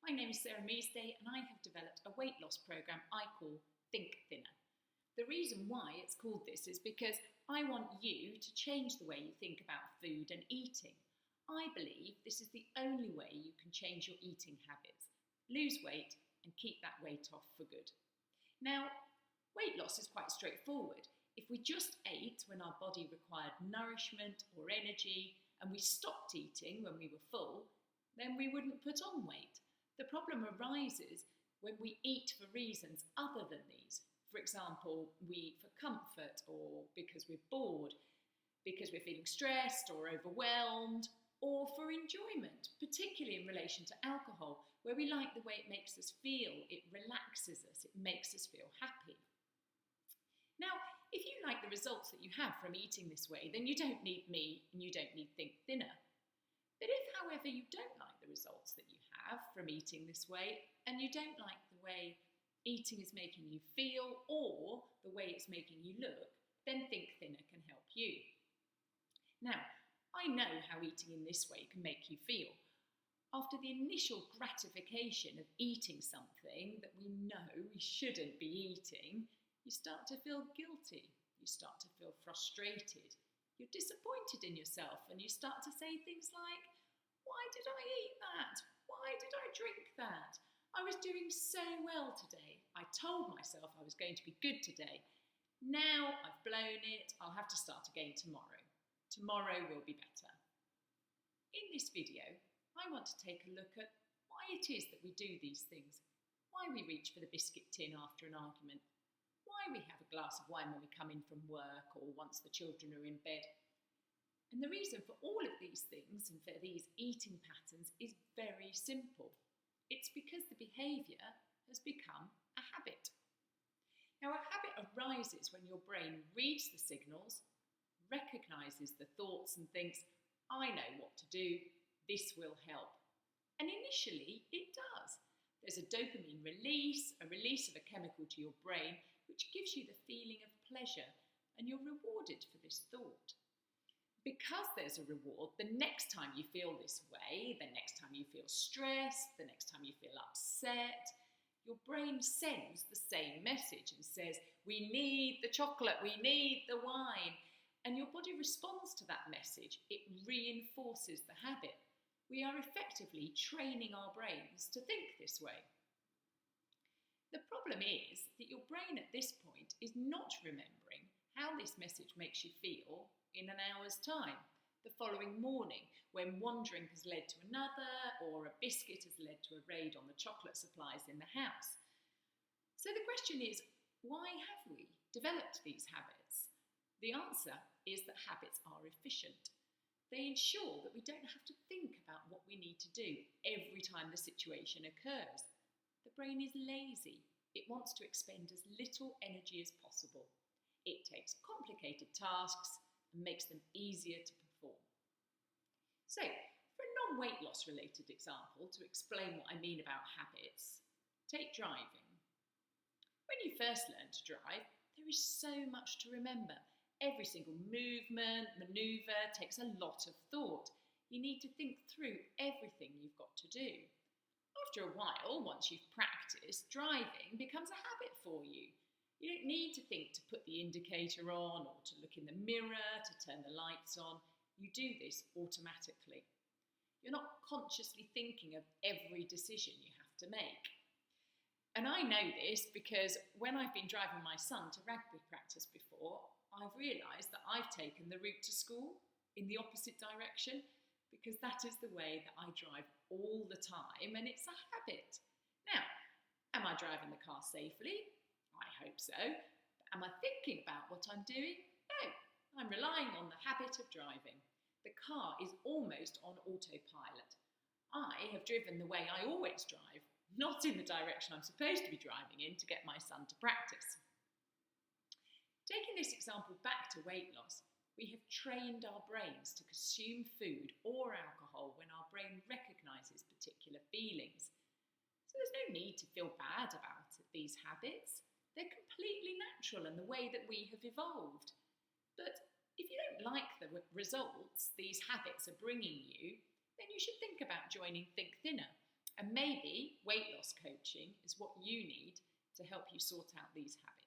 My name is Sarah Measday and I have developed a weight loss program I call Think Thinner. The reason why it's called this is because I want you to change the way you think about food and eating. I believe this is the only way you can change your eating habits, lose weight and keep that weight off for good. Now, weight loss is quite straightforward. If we just ate when our body required nourishment or energy and we stopped eating when we were full, then we wouldn't put on weight. The problem arises when we eat for reasons other than these. For example, we eat for comfort or because we're bored, because we're feeling stressed or overwhelmed, or for enjoyment, particularly in relation to alcohol, where we like the way it makes us feel, it relaxes us, it makes us feel happy. Now, if you like the results that you have from eating this way, then you don't need me and you don't need Think Thinner. But if, however, you don't like the results that you have from eating this way, and you don't like the way eating is making you feel or the way it's making you look, then Think Thinner can help you. Now, I know how eating in this way can make you feel. After the initial gratification of eating something that we know we shouldn't be eating, you start to feel guilty, you start to feel frustrated, you're disappointed in yourself, and you start to say things like, why did I eat that? Why did I drink that? I was doing so well today. I told myself I was going to be good today. Now I've blown it. I'll have to start again tomorrow. Tomorrow will be better. In this video, I want to take a look at why it is that we do these things, why we reach for the biscuit tin after an argument, why we have a glass of wine when we come in from work or once the children are in bed. And the reason for all of these things and for these eating patterns is very simple. It's because the behaviour has become a habit. Now, a habit arises when your brain reads the signals, recognises the thoughts and thinks, I know what to do, this will help. And initially, it does. There's a dopamine release, a release of a chemical to your brain, which gives you the feeling of pleasure, and you're rewarded for this thought. Because there's a reward, the next time you feel this way, the next time you feel stressed, the next time you feel upset, your brain sends the same message and says, we need the chocolate, we need the wine. And your body responds to that message. It reinforces the habit. We are effectively training our brains to think this way. The problem is that your brain at this point is not remembering how this message makes you feel in an hour's time, the following morning, when one drink has led to another, or a biscuit has led to a raid on the chocolate supplies in the house. So the question is, why have we developed these habits? The answer is that habits are efficient. They ensure that we don't have to think about what we need to do every time the situation occurs. The brain is lazy. It wants to expend as little energy as possible. It takes complicated tasks and makes them easier to perform. So, for a non-weight loss related example, to explain what I mean about habits, take driving. When you first learn to drive, there is so much to remember. Every single movement, manoeuvre takes a lot of thought. You need to think through everything you've got to do. After a while, once you've practiced, driving becomes a habit for you. You don't need to think to put the indicator on or to look in the mirror, to turn the lights on. You do this automatically. You're not consciously thinking of every decision you have to make. And I know this because when I've been driving my son to rugby practice before, I've realised that I've taken the route to school in the opposite direction because that is the way that I drive all the time and it's a habit. Now, am I driving the car safely? I hope so. But am I thinking about what I'm doing? No, I'm relying on the habit of driving. The car is almost on autopilot. I have driven the way I always drive, not in the direction I'm supposed to be driving in to get my son to practice. Taking this example back to weight loss, we have trained our brains to consume food or alcohol when our brain recognises particular feelings. So there's no need to feel bad about these habits. They're completely natural in the way that we have evolved. But if you don't like the results these habits are bringing you, then you should think about joining Think Thinner. And maybe weight loss coaching is what you need to help you sort out these habits.